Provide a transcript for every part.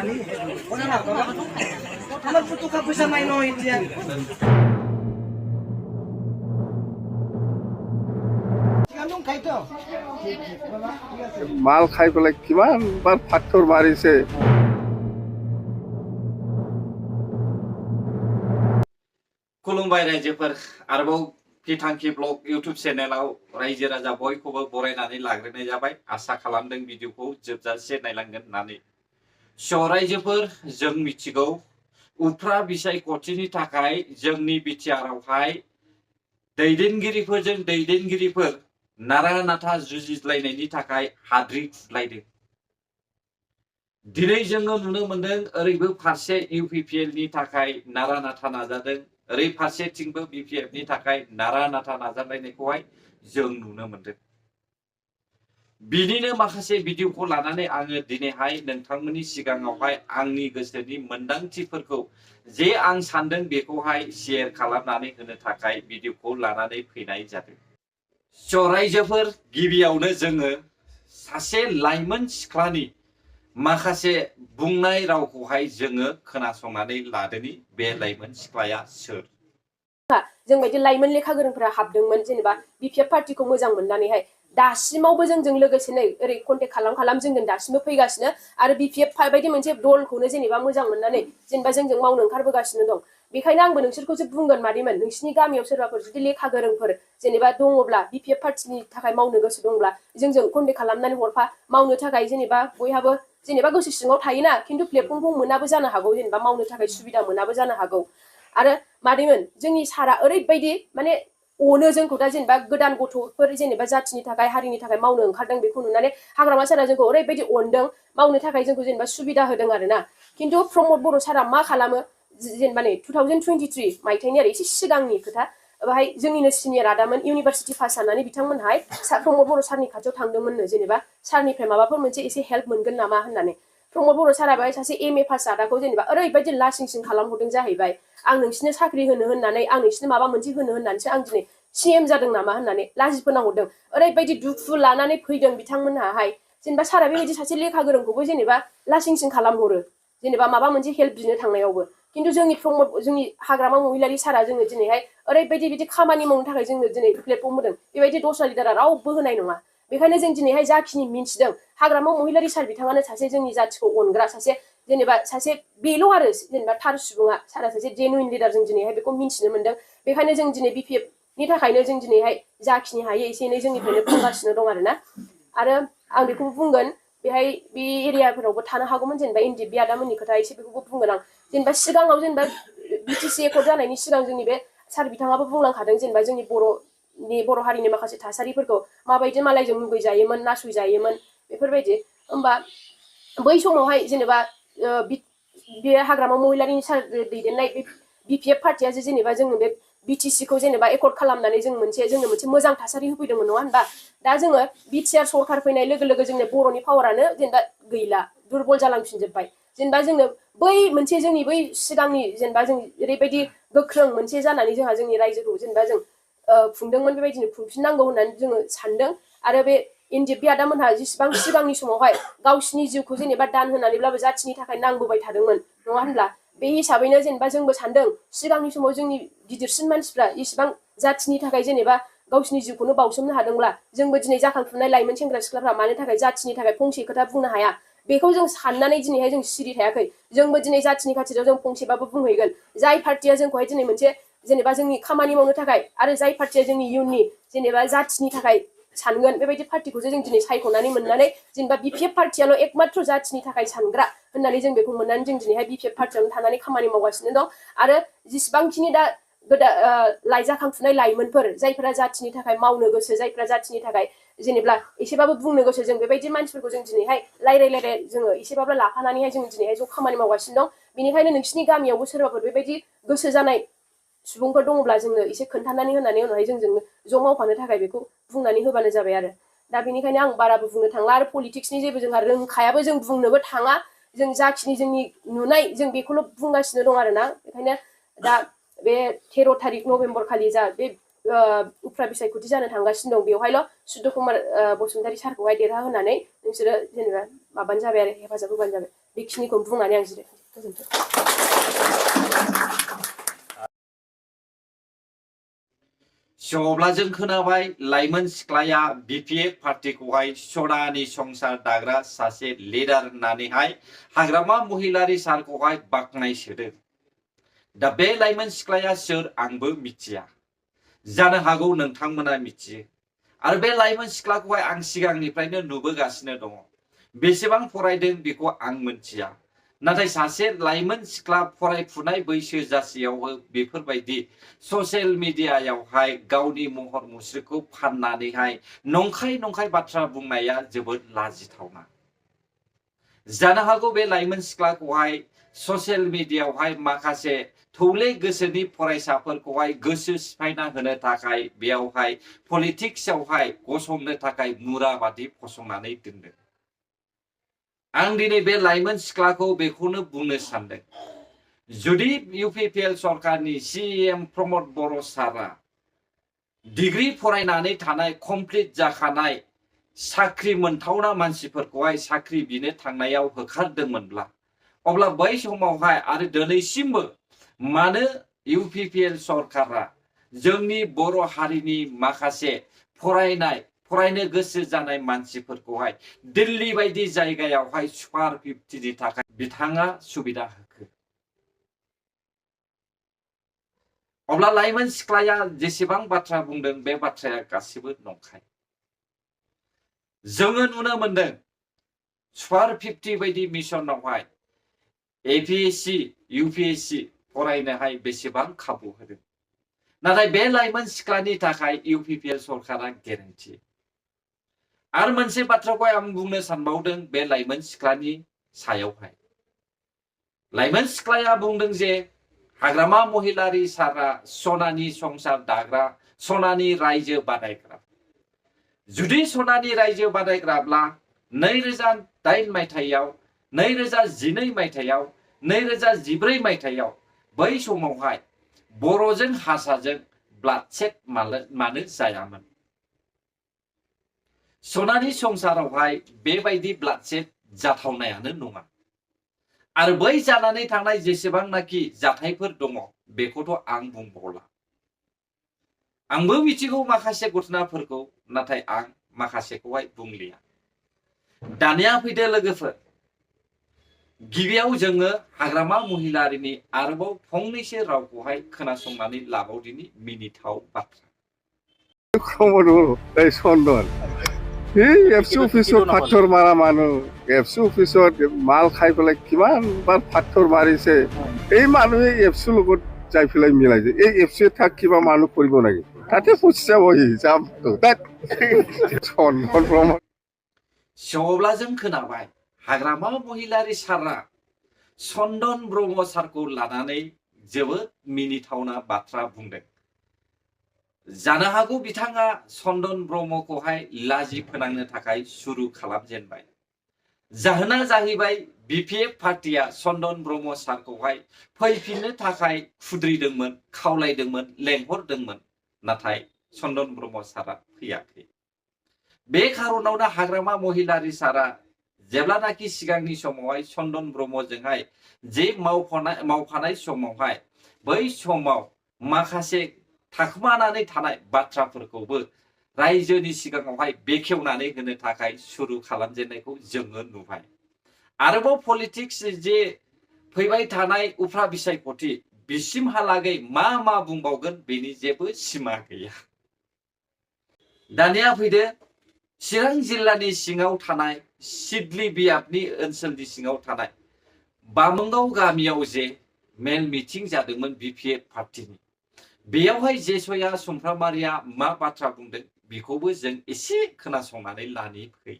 মাল খাই পেলাই কিমান বাৰ পাথৰ মাৰিছে। खुलुमबाय रायजोफोर आरोबाव बिथांखि ब्लग इउट्यूब चेनेलाव रायजो राजा बयखौबो बरायनानै लाग्रोनाय जाबाय। आसा खालामदों भिडिअखौ जोबजासे नायलांगोन होननानै। रायजोफोर जों मिथिगौ उफ्रा बिसायख'थिनि थाखाय जोंनि बिटिआरआवहाय दैदेनगिरिफोर नारा नाथा जुजिलायनायनि थाखाय हाद्रि खुलायदों। दिनै जोङो नुनो मोनदों ओरैबो फारसे इउपिपिएलनि थाखाय नारा नाथा नाजादों, ओरै फारसेथिंबो बिपिएफनि थाखाय नारा नाथा नाजालायनायखौहाय जों नुनो मोनदों। बिनिनो माखासे भिडिअखौ लानानै आङो दिनैहाय नोंथांमोननि सिगाङावहाय आंनि गोसोनि मोनदांथिफोरखौ जे आं सानदों बेखौहाय शेयार खालामनानै होनो थाखाय भिडिअखौ लानानै फैनाय जादों। रायजोफोर गिबियावनो जोङो सासे लाइमोन सिख्लानि माखासे बुंनाय रावखौहाय जोङो खोनासंनानै लादोनि बे लाइमोन सिख्लाया सोर। जों बायदि लाइमोन लेखा गोरोंफोरा हाबदोंमोन जेनेबा बिपिएफ पार्टीखौ मोजां मोननानैहाय दासिमावबो जोंजों लोगोसे नै ओरै कन्टेक्ट खालाम जोंजों दासिमबो फैगासिनो आरो बिपिएफ बायदि मोनसे दलखौनो जेनेबा मोजां मोननानै जेनेबा जोंजों मावनो ओंखारबोगासिनो दं। बेखायनो आंबो नोंसोरखौसो बुंगोन मादैमोन, नोंसिनि गामियाव सोरबाफोर जुदि लेखा गोरोंफोर जेनेबा दङब्ला बिपिएफ पार्टीनि थाखाय मावनो गोसो दंब्ला जोंजों कन्टेक्ट खालामनानै हरफा। मावनो थाखाय जेनेबा बयहाबो जेनेबा गोसो सिङाव थायोना, खिन्थु प्लेटफर्मखौ मोनाबो जानो हागौ, जेनेबा मावनो थाखाय सुबिदा मोनाबो जानो हागौ। आरो मादैमोन जोंनि सारा ओरैबायदि माने अनो जोंखौ दा जेनेबा गोदान गथ'फोर जेनेबा जाथिनि थाखाय हारिनि थाखाय मावनो ओंखारदों बेखौ नुनानै हाग्रामा सारा जोंखौ ओरैबायदि अनदों, मावनो थाखाय जोंखौ जेनेबा सुबिदा होदों आरोना। खिन्थु प्रमद बर' सारा मा खालामो जेनेबा नै 2023 मायथाइनि आरो एसे सिगांनि खोथा, बाहाय जोंनिनो सिनियर आदामोन इउनिभारसिटि पास जानानै बिथांमोनहाय प्रमद बर' सारनि खाथियाव थांदोंमोननो जेनेबा सारनिफ्राय माबाफोर मोनसे एसे हेल्प मोनगोन नामा होननानै। प्रमद बर' सारा बेहाय सासे एमए पास जादाखौ जेनेबा ओरैबायदि लासिंसिं खालामहरदों जाहैबाय, आं नोंसिनो साख्रि होनो होननानै आं नोंसिनो माबा मोनसे होनो होननानैसो आं दिनै सिएम जादों नामा होननानै लाजि फोनांहरदों। ओरैबायदि दुखु लानानै फैदों बिथांमोनहाहाय जेनेबा सारा बेबायदि सासे लेखा गोरोंखौबो जेनेबा लासिंसिं खालामहरो जेनेबा माबा मोनसे हेल्प बिनो थांनायावबो। खिन्थु जोंनि हाग्रामा महिलारि सारा जोङो दिनैहाय ओरैबायदि बिदि खामानि मावनो थाखाय जोंनो दिनै प्लेटफर्म होदों, बेबायदि दस्रा लिडारा रावबो होनाय नङा। बेखायनो जों दिनैहाय जाखिनि मिन्थिदों हाग्रामा महिलारि सार बिथाङानो सासे जोंनि जाथिखौ अनग्रा सासे जेनेबा सासे बेल' आरो जेनेबा थार सुबुङा, सारा सासे जेनुइन लिडार जों दिनैहाय बेखौ मिन्थिनो मोनदों। बेखायनो जों दिनै बिपिएफनि थाखायनो जों दिनैहाय जाखिनि हायो एसे एनै जोंनिफ्रायनो बुंगासिनो दं आरोना। आरो आं बेखौबो बुंगोन बेहाय बे एरियाफोरावबो थानो हागौमोन जेनेबा इनडिप बे आदामोननि खोथा एसे बेखौबो बुंगोन आं। जेनेबा सिगाङाव जेनेबा बिटिसि एकर्ड जानायनि सिगां जोंनि बे सार बिथाङाबो बुंलांखादों जेनेबा जोंनि बर' हारिनि माखासे थासारिफोरखौ माबायदि मालायजों मुगैजायोमोन, नासयजायोमोन बेफोरबायदि। होमबा बै समावहाय जेनेबा बे हाग्रामा महिलारिनि सार दैदेननाय बे बिपिएफ पार्टीया जेनेबा जोङो बे बिटिसिखौ जेनेबा एकर्ड खालामनानै जोंनो मोनसे मोजां थासारि होफैदोंमोन नङा होनबा। दा जोङो बिटिआर सरकार फैनाय लोगो लोगो जोंनि बर'नि पावारानो जेनेबा गैला, दुरबल जालांफिनजोब्बाय। जेनेबा जोंनो बै मोनसे जोंनि बै सिगांनि जेनेबा जों ओरैबायदि गोख्रों मोनसे जानानै जोंहा जोंनि रायजोखौ जेनेबा जों खुंदोंमोन, बेबायदिनो खुंफिननांगौ होननानै जोङो सानदों। आरो बे इनडिप बे आदामोनहा जेसेबां सिगांनि समावहाय गावसिनि जिउखौ जेनेबा दान होनानैब्लाबो जाथिनि थाखाय नांबोबाय थादोंमोन नङा होनब्ला। बे हिसाबैनो जेनेबा जोंबो सानदों सिगांनि समाव जोंनि गिदिरसिन मानसिफ्रा इसिबां जाथिनि थाखाय जेनेबा गावसिनि जिउखौनो बावसोमनो हादोंब्ला जोंबो दिनै जाखांफुनाय लाइमोन सेंग्रा सिख्लाफ्रा मानो थाखाय जाथिनि थाखाय फंसे खोथा बुंनो हाया, बेखौ जों साननानै दिनैहाय जों सिरि थायाखै। जोंबो दिनै जाथिनि खाथियाव जों फंसेबाबो बुंहैगोन। जाय पार्टीया जोंखौहाय दिनै मोनसे जेनेबा जोंनि खामानि मावनो थाखाय आरो जाय पार्टीया जोंनि इयुननि जेनेबा जाथिनि थाखाय सानगोन, बेबायदि पार्टीखौसो जों दिनै सायख'नानै मोननानै जेनेबा बिपिएफ पार्टीयाल' एकमात्र जाथिनि थाखाय सानग्रा होननानै जों बेखौ मोननानै जों दिनैहाय बिपिएफ पार्टीयावनो थानानै खामानि मावगासिनो दं। आरो जेसेबांखिनि दा जाखांफुनाय लाइमोनफोर जायफोरा जाथिनि थाखाय मावनो गोसो, जायफोरा जाथिनि थाखाय जेनेबा एसेबाबो बुंनो गोसो, जों बेबायदि मानसिफोरखौ जों दिनैहाय रायलाय जोङो एसेबाबो लाफानानैहाय जों दिनैहाय ज' खामानि मावगासिनो दं। बेनिखायनो नोंसिनि गामियावबो सोरबाफोर बेबायदि गोसो जानाय सुबुंफोर दङब्ला जोंनो एसे खोन्थानानै होनानै उनावहाय जोंजों ज' मावफानो थाखाय बेखौ बुंनानै होबानो जाबाय आरो। दा बेनिखायनो आं बाराबो बुंनो थांला आरो पलिटिक्सनि जेबो जोंहा रोंखायाबो, जों बुंनोबो थाङा। जों जाखिनि जोंनि नुनाय जों बेखौल' बुंगासिनो दं आरोना। बेखायनो दा बे 13 थारिख नभेम्बर खालि जा बे उफ्रा बिसायख'थि जानो थांगासिनो दं, बेवहायल' सुद्ध कुमार बसुमतारी सारखौहाय देरहा होनानै नोंसोरो जेनेबा माबानो जाबाय आरो हेफाजाब होबानो जाबाय। बेखिनिखौ बुंनानै आं जिरायबाय गोजोन्थों। अब्ला जों खोनाबाय लाइमोन सिख्लाया बिपिएफ पार्टीखौहाय सनानि संसार दाग्रा सासे लिडार होननानैहाय हाग्रामा महिलारि सारखौहाय बाख्नायसोदों। दा बे लाइमोन सिख्लाया सोर आंबो मिथिया, जानो हागौ नोंथांमोना मिथियो। आरो बे लाइमोन सिख्लाखौहाय आं सिगांनिफ्रायनो नुबोगासिनो दङ। बेसेबां फरायदों बेखौ आं मिथिया, नाथाय सासे लाइमोन सिख्ला फरायफुनाय बैसो जासेयावबो बेफोरबायदि ससियेल मिडियायावहाय गावनि महर मुस्रिखौ फाननानैहाय नंखाय बाथ्रा बुंनाया जोबोद लाजिथावना। जानो हागौ बे लाइमोन सिख्लाखौहाय ससियेल मिडियायावहाय माखासे थौले गोसोनि फरायसाफोरखौहाय गोसो सिफायना होनो थाखाय बेयावहाय पलिटिक्सआवहाय गसंनो थाखाय मुराबादि फसंनानै दोनदों। आं दिनै बे लाइमोन सिख्लाखौ बेखौनो बुंनो सानदों, जुदि इउपिपिएल सरकारनि सिएम प्रमद बर' सारा डिग्री फरायनानै थानाय कमप्लिट जाखानाय साख्रि मोनथावना मानसिफोरखौहाय साख्रि बिनो थांनायाव होखारदोंमोनब्ला, अब्ला बै समावहाय आरो दिनैसिमबो मानो इउपिपिएल सरकारा जोंनि बर' हारिनि माखासे फरायनो गोसो जानाय मानसिफोरखौहाय दिल्ली बायदि जायगायावहाय सुपार 50नि थाखाय बिथाङा सुबिदा होखो? अब्ला लाइमोन सिख्लाया जेसेबां बाथ्रा बुंदों बे बाथ्राया गासिबो नंखाय। जोङो नुनो मोनदों सुपार 50 बायदि मिशनावहाय एपिएससि इउपिएससि फरायनोहाय बेसेबां खाबु होदों, नाथाय बे लाइमोन सिख्लानि थाखाय इउपिपिएल सरकारा गेरेन्टि। आरो मोनसे बाथ्राखौ आं बुंनो सानबावदों बे लाइमोन सिख्लानि सायावहाय। लाइमोन सिख्लाया बुंदों जे हाग्रामा महिलारि सारा सनानि संसार दाग्रा, सनानि रायजो बानायग्रा। जुदि सनानि रायजो बानायग्राब्ला 2008 मायथाइयाव, 2012 मायथाइयाव, 2014 मायथाइयाव बै समावहाय बर'जों हारसाजों ब्लाडसेट मानो जायामोन? सनानि संसारावहाय बेबायदि ब्लाडसेट जाथावनायानो नङा। आरो बै जानानै थांनाय जेसेबांनाखि जाथायफोर दङ बेखौथ' आं बुंबावला। आंबो मिथिगौ माखासे घटनाफोरखौ, नाथाय आं माखासेखौहाय बुंलिया। दानिया फैदो लोगोफोर, गिबियाव जोङो हाग्रामा महिलारिनि आरोबाव फंनैसो रावखौहाय खोनासंनानै लाबावदिनि मिनिथाव बाथ्रा। চন্দন এই এফচি অফিচত পাথৰ মাৰা মানুহ, এফচি অফিচত মাল খাই পেলাই কিমানবাৰ পাথৰ মাৰিছে, এই মানুহে এফচিৰ লগত যাই পেলাই মিলাইছে। এই এফচি থাক কিবা মানুহ কৰিব নেকি? তাতে পইচা বহি যাম চন্দন ব্ৰহ্ম। अब्ला जों खोनाबाय हाग्रामा महिलारि सारा चन्दन ब्रह्म सारखौ लानानै जोबोद मिनिथावना बाथ्रा बुंदों। जानो हागौ बिथाङा चन्दन ब्रह्मखौहाय लाजि फोनांनो थाखाय सुरु खालामजेनबाय। जाहोना जाहैबाय बिपिएफ पार्टीया चन्दन ब्रह्म सारखौहाय फैफिननो थाखाय खुद्रिदोंमोन, खावलायदोंमोन, लेंहरदोंमोन, नाथाय चन्दन ब्रह्म सारा फैयाखै। बे खारनावनो हाग्रामा महिलारि सारा जेब्लानाखि सिगांनि समावहाय चन्दन ब्रह्मजोंहाय जे मावफानाय समावहाय बै समाव माखासे थाखुमानानै थानाय बाथ्राफोरखौबो रायजोनि सिगाङावहाय बेखेवनानै होनो थाखाय सुरु खालामजेननायखौ जोङो नुबाय। आरोबाव पलिटिक्स जे फैबाय थानाय उफ्रा बिसायख'थि बिसिमहालागै मा बुंबावगोन बेनि जेबो सिमा गैया। दानिया फैदो चिरां जिल्लानि सिङाव थानाय सिडली बियाबनि ओनसोलनि सिङाव थानाय बामोनगाव गामियाव जे मेल मिटिं जादोंमोन बिपिएफ पार्टीनि, बेयावहाय जेसया सुमफ्रामारिया मा बाथ्रा बुंदों बेखौबो जों एसे खोनासंनानै लानि फै।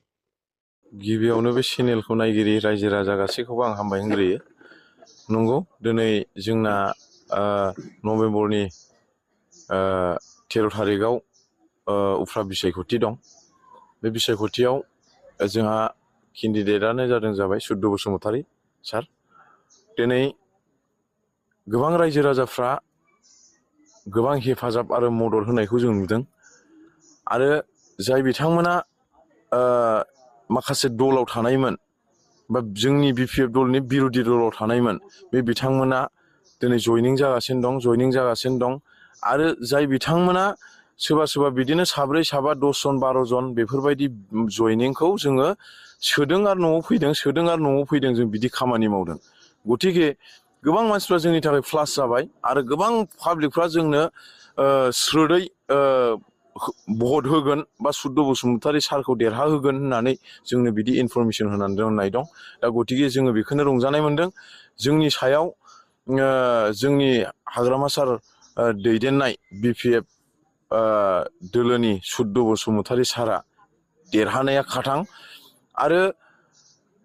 गिबियावनो बे चेनेलखौ नायगिरि रायजो राजा गासैखौबो आं हामबाय होनग्रोयो। नंगौ, दिनै जोंना नभेम्बरनि 13 थारिखआव उफ्रा बिसायख'थि दं। बे बिसायख'थियाव जोंहा केन्डिडेटआनो जाबाय सुद्द बसुमतारी सार। दिनै गोबां रायजो राजाफ्रा गोबां हेफाजाब आरो मदद होनायखौ जों नुदों। आरो जाय बिथांमोना माखासे दलाव थानायमोन बा जोंनि BPF दलनि बिरोधि दलाव थानायमोन बे बिथांमोना दिनै जयनिं जागासिनो दं आरो जाय बिथांमोना सोरबा सोरबा बिदिनो साब्रै साबा 10 जन 12 जन बेफोरबायदि जयनिंखौ जोङो सोदों आरो न'आव फैदों जों बिदि खामानि मावदों। गतिके गोबां मानसिफ्रा जोंनि थाखाय प्लास जाबाय आरो गोबां पाब्लिकफ्रा जोंनो स्रोदै भट होगोन बा सुद्द बसुमतारी सारखौ देरहाहोगोन होननानै जोंनो बिदि इनफरमेसन होनानै दोननाय दं। दा गतिके जोङो बेखौनो रंजानाय मोनदों जोंनि सायाव जोंनि हाग्रामा सार दैदेननाय BPF दोलोनि सुद्द बसुमतारी सारा देरहानाया खाथां आरो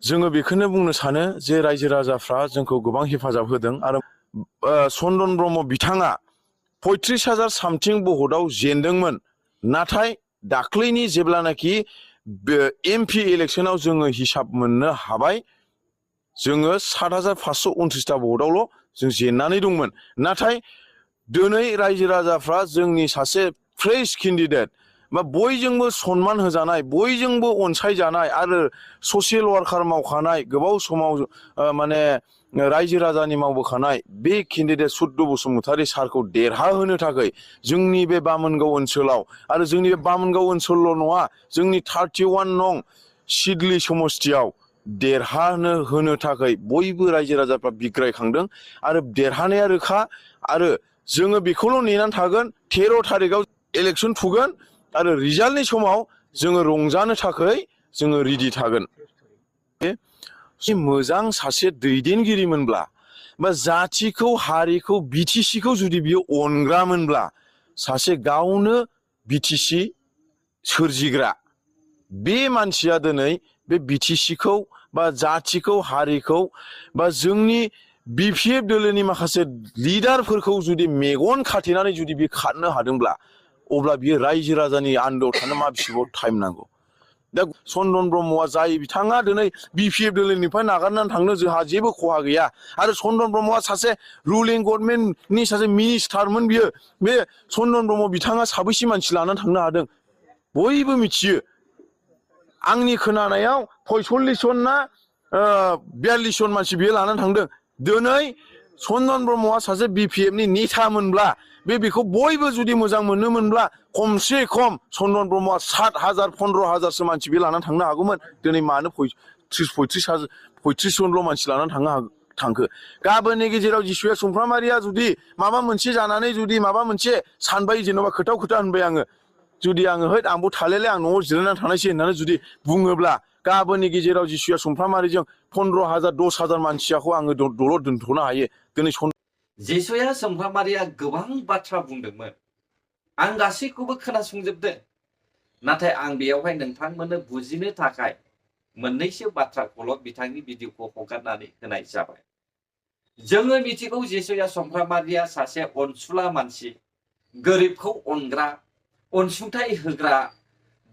जोङो बेखौनो बुंनो सानो जे रायजो राजाफ्रा जोंखौ गोबां हेफाजाब होदों आरो चन्दन ब्रह्म बिथाङा 35,000 सामथिं भटआव जेनदोंमोन नाथाय दाख्लैनि जेब्लानाखि MP इलेक्सनाव जोङो हिसाब मोननो हाबाय जोङो 7,529टा भटआवल' जों जेननानै दंमोन। नाथाय दिनै रायजो राजाफ्रा जोंनि सासे फ्रेश केन्डिडेट बा बयजोंबो सनमान होजानाय बयजोंबो अनसायजानाय आरो ससियेल वार्कार मावखानाय गोबाव समाव माने रायजो राजानि मावबोखानाय बे केन्डिडेट सुद्द बसुमतारी सारखौ देरहाहोनो थाखाय जोंनि बे बामोनगाव ओनसोलाव आरो जोंनि बे बामोनगाव ओनसोलल' नङा जोंनि 31 नं सिडली समस्तियाव देरहानो होनो थाखाय बयबो रायजो राजाफ्रा बिग्रायखांदों आरो देरहानाया रोखा आरो जोङो बेखौल' नेनानै थागोन 13 थारिखआव इलेक्सन थुगोन आरो रिजाल्टनि समाव जोङो रंजानो थाखाय जोङो रेडि थागोन। मोजां सासे दैदेनगिरिमोनब्ला बा जाथिखौ हारिखौ BTCखौ जुदि बियो अनग्रामोनब्ला सासे गावनो BTC सोरजिग्रा बे मानसिया दिनै बे BTCखौ बा जाथिखौ हारिखौ बा जोंनि BPF दोलोनि माखासे लिडारफोरखौ जुदि मेगन खाथेनानै जुदि बे खारनो हादोंब्ला अब्ला बियो रायजो राजानि आन्दोआव थानो मा बिसिबाव टाइम नांगौ। दा चन्दन ब्रह्मआ जाय बिथाङा दिनै BPF दोलोनिफ्राय नागारनानै थांनो जोंहा जेबो खहा गैया आरो चन्दन ब्रह्मआ सासे रुलिं गभर्नमेन्टनि सासे मिनिस्टारमोन बियो बे चन्दन ब्रह्म बिथाङा साबैसे मानसि लानानै थांनो हादों बयबो मिथियो। आंनि खोनानायाव 45 जन ना 42 जन मानसि बियो लानानै थांदों। दिनै चन्दन ब्रह्मआ सासे BPFनि नेतामोनब्ला बेखौ बयबो जुदि मोजां मोनोमोनब्ला खमसे खम चन्दन ब्रह्मआ 7,000-15,000सो मानसि बे लानानै थांनो हागौमोन। दिनै मानो 35 जनल' मानसि लानानै थांखो। गाबोननि गेजेराव जिसुया सुमफ्रामारिया जुदि माबा मोनसे जानानै जुदि माबा मोनसे सानबाय जेनेबा खोथा होनबाय आङो जुदि आङो आंबो थालेले आं न'आव जिरायनानै थानायसै होननानै जुदि बुङोब्ला गाबोननि गेजेराव जिसुया सुमफ्रामारिजों 15,000 10,000 मानसियाखौ आङो दलद दोनथ'नो हायो। दिनै जिसुया सुमफ्रामारिया गोबां बाथ्रा बुंदोंमोन आं गासैखौबो खोनासंजोबदों नाथाय आं बेयावहाय नोंथांमोननो बुजिनो थाखाय मोननैसो बाथ्राखौल' बिथांनि भिडिअखौ हगारनानै होनाय जाबाय। जोङो मिथिगौ जिसुया सुमफ्रामारिया सासे अनसुला मानसि गोरिबखौ अनग्रा अनसुंथाइ होग्रा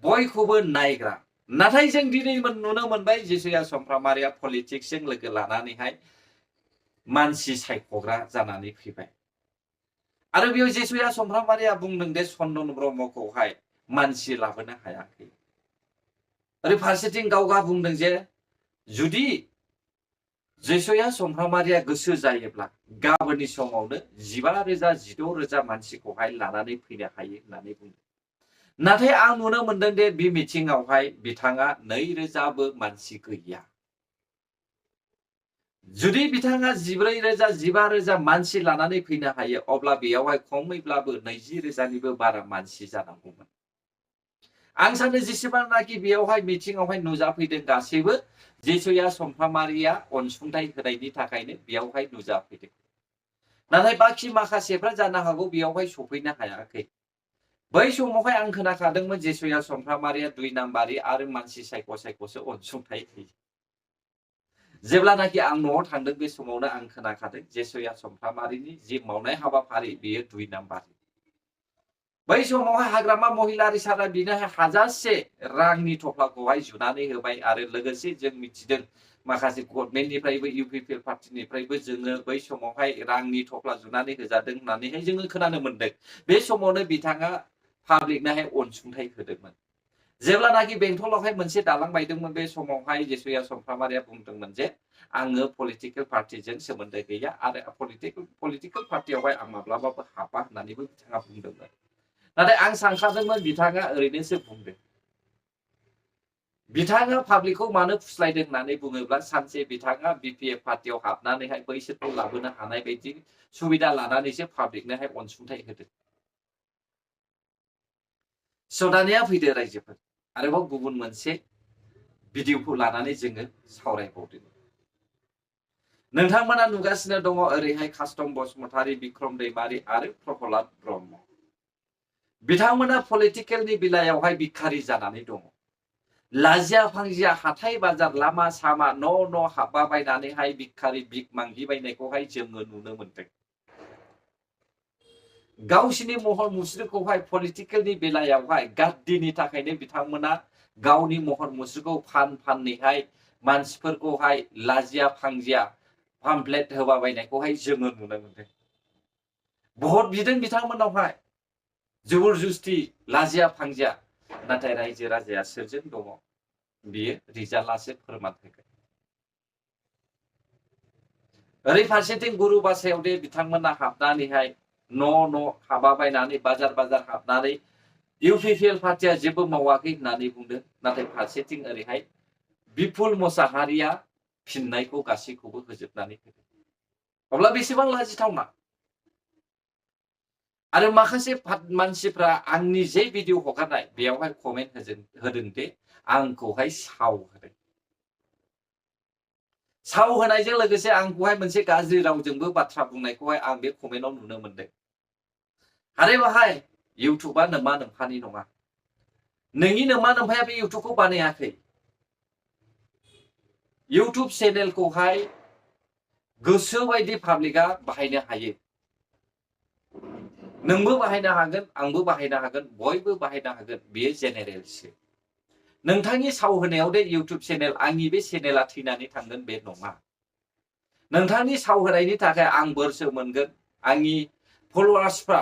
बयखौबो नायग्रा नाथाय जों दिनै नुनो मोनबाय जिसुया सुमफ्रामारिया पलिटिक्सजों लोगो लानानैहाय मानसि सायख'ग्रा जानानै फैबाय आरो बेयाव जिसुया सुमफ्रामारिया बुंदों दे चन्दन ब्रह्मखौहाय मानसि लाबोनो हायाखै। ओरै फारसेथिं गावगा बुंदों जे जुदि जिसुया सुमफ्रामारिया गोसो जायोब्ला गाबोननि समावनो 15,000 16,000 मानसिखौहाय लानानै फैनो हायो होननानै बुंदों। नाथाय आं नुनो मोनदों दे बे मिटिंआवहाय बिथाङा 2,000बो मानसि गैया। जुदि बिथाङा 14,000 15,000 मानसि लानानै फैनो हायो अब्ला बेयावहाय खमैब्लाबो 20,000निबो बारा मानसि जानांगौमोन। आं सानो जेसेबांनाखि बेयावहाय मिटिंआवहाय नुजाफैदों गासैबो जिसुया सुमफ्रामारिया अनसुंथाइ होनायनि थाखायनो बेयावहाय नुजाफैदों। नाथाय बाखि माखासेफ्रा जानो हागौ बेयावहाय सफैनो हायाखै। बै समावहाय आं खोनाखादोंमोन जिसुया सुमफ्रामारिया 2 नाम्बारि आरो मानसि सायख'सो अनसुंथाइ होयो। जेब्लानाखि आं न'आव थांदों बे समावनो आं खोनाखादों जिसुया सुमफ्रामारिनि जि मावनाय हाबाफारि बेयो 2 नाम्बारि। बै समावहाय हाग्रामा महिलारि सारा बिनो हाजारसे रांनि थफ्लाखौहाय जुनानै होबाय आरो लोगोसे जों मिथिदों माखासे गभर्नमेन्टनिफ्रायबो इउपिपिएल पार्टिनिफ्रायबो जोङो बै समावहाय रांनि थफ्ला जुनानै होजादों होननानैहाय जोङो खोनानो मोनदों। बे समावनो बिथाङा पाब्लिकनोहाय अनसुंथाइ होदोंमोन। जेब्लानाखि बेंटलावहाय मोनसे दालां बायदोंमोन बे समावहाय जेसुया समफ्रामारिया बुंदोंमोन जे आङो पलिटिकेल पार्टिजों सोमोन्दो गैया आरो पलिटिकेल पार्टियावहाय आं माब्लाबाबो हाबा होननानैबो बिथाङा बुंदोंमोन। नाथाय आं सानखादोंमोन बिथाङा ओरैनोसो बुंदों। बिथाङा पाब्लिकखौ मानो फुस्लायदों होननानै बुङोब्ला सानसे बिथाङा बिपिएफ पार्टियाव हाबनानैहाय बैसोरखौ लाबोनो हानाय बायदि सुबिदा लानानैसो पाब्लिकनोहाय अनसुंथाइ होदों। दानिया फैदो रायजोफोर आरोबाव गुबुन मोनसे भिडिअखौ लानानै जोङो सावरायबावदों। नोंथांमोना नुगासिनो दङ ओरैहाय कास्टम बसुमतारी, बिक्रम दैमारी आरो प्रहलाद ब्रह्म। बिथांमोना पलिटिकेलनि बेलायावहाय भिखारि जानानै दङ। लाजिया फांजिया हाथाय बाजार लामा सामा न' हाबा बायनानैहाय भिखारि भिख मांगिबायनायखौहाय जोङो नुनो मोनदों। गावसिनि महर मुस्रिखौहाय पलिटिकेलनि बेलायावहाय गाद्दिनि थाखायनो बिथांमोना गावनि महर मुस्रिखौ फानैहाय मानसिफोरखौहाय लाजिया फांजिया पाम्पलेट होबाबायनायखौहाय जोङो नुनो मोनदों। भट बिदों बिथांमोनावहाय जबरदस्ति लाजिया फांजिया, नाथाय रायजो राजाया सोरजों दङ बियो रिजाल्टआसो फोरमान होगोन। ओरै फारसेथिं गुरु बासायाव दे बिथांमोना हाबनानैहाय न' हाबा बायनानै बाजार हाबनानै इउपिपिएल पार्टिया जेबो मावाखै होननानै बुंदों। नाथाय फारसेथिं ओरैहाय बिपुल मोसाहारिया फिननायखौ गासैखौबो होजोबनानै होदों। अब्ला बेसेबां लाजिथावना। आरो माखासे मानसिफ्रा आंनि जे भिडिअ हगारनाय बेयावहाय कमेन्ट होदों दे आंखौहाय साव होदों। साव होनायजों लोगोसे आंखौहाय मोनसे गाज्रि रावजोंबो बाथ्रा बुंनायखौहाय आं बे कमेन्टआव नुनो मोनदों। आरे बाहाय इउटुबा नोमा नोम्फानि नङा। नोंनि नोमा नोम्फाया बे इउटुबखौ बानायाखै। इउटुब चेनेलखौहाय गोसो बायदि पाब्लिकआ बाहायनो हायो। नोंबो बाहायनो हागोन, आंबो बाहायनो हागोन, बयबो बाहायनो हागोन, बेयो जेनेरेलसो। नोंथांनि साव होनायाव दे इउटुब चेनेल आंनि बे चेनेला थैनानै थांगोन बे नङा। नोंथांनि साव होनायनि थाखाय आं बोरसो मोनगोन, आंनि फलोवार्सफ्रा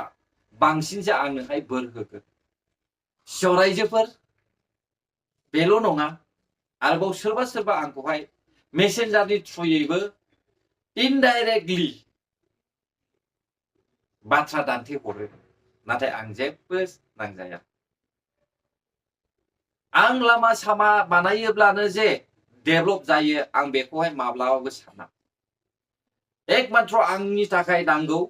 बांसिनसो आंनोहाय बोर होगोन। रायजोफोर बेल' नङा, आरोबाव सोरबा आंखौहाय मेसेन्जारनि थ्रुयैबो इनडाइरेक्टलि बाथ्रा दान्थे हरो। नाथाय आं जेबो नांजाया। आं लामा सामा बानायोब्लानो जे डेभेलप जायो आं बेखौहाय माब्लाबाबो साना। एकमात्र आंनि थाखाय नांगौ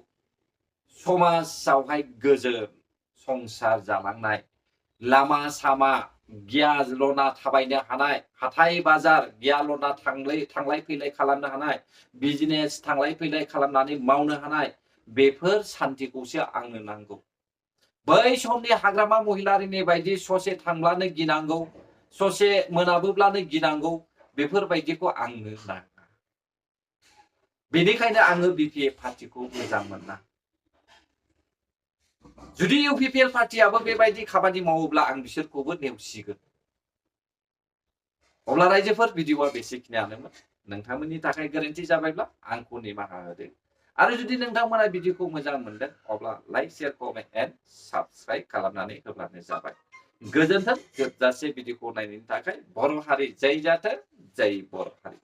समाजावहाय गोजोन संसार जालांनाय, लामा सामा गियालना थाबायनो हानाय, हाथाय बाजार गियालना थांलाय फैलाय खालामनो हानाय, बिजनेस थांलाय फैलाय खालामनानै मावनो हानाय, बेफोर सान्थिखौसो आंनो नांगौ। बै समनि हाग्रामा महिलारिनि बायदि ससे थांब्लानो गिनांगौ, ससे मोनाबोब्लानो गिनांगौ, बेफोरबायदिखौ आंनो नाङा। बेनिखायनो आङो बिपिएफ पार्टिखौ मोजां मोना। जुदि इउपिपिएल पार्टियाबो बेबायदि खामानि मावोब्ला आं बिसोरखौबो नेवसिगोन। अब्ला रायजोफोर भिडिअआ बेसेखिनियानोमोन। नोंथांमोननि थाखाय गोरोन्थि जाबायब्ला आंखौ निमाहा होदो। आरो जुदि नोंथांमोना भिडिअखौ मोजां मोनदों अब्ला like, share, comment and subscribe खालामनानै होब्लानो जाबाय। गोजोन्थों जोबजासे भिडिअखौ नायनायनि थाखाय। बर' हारि जय जाथों, जय बर' हारि।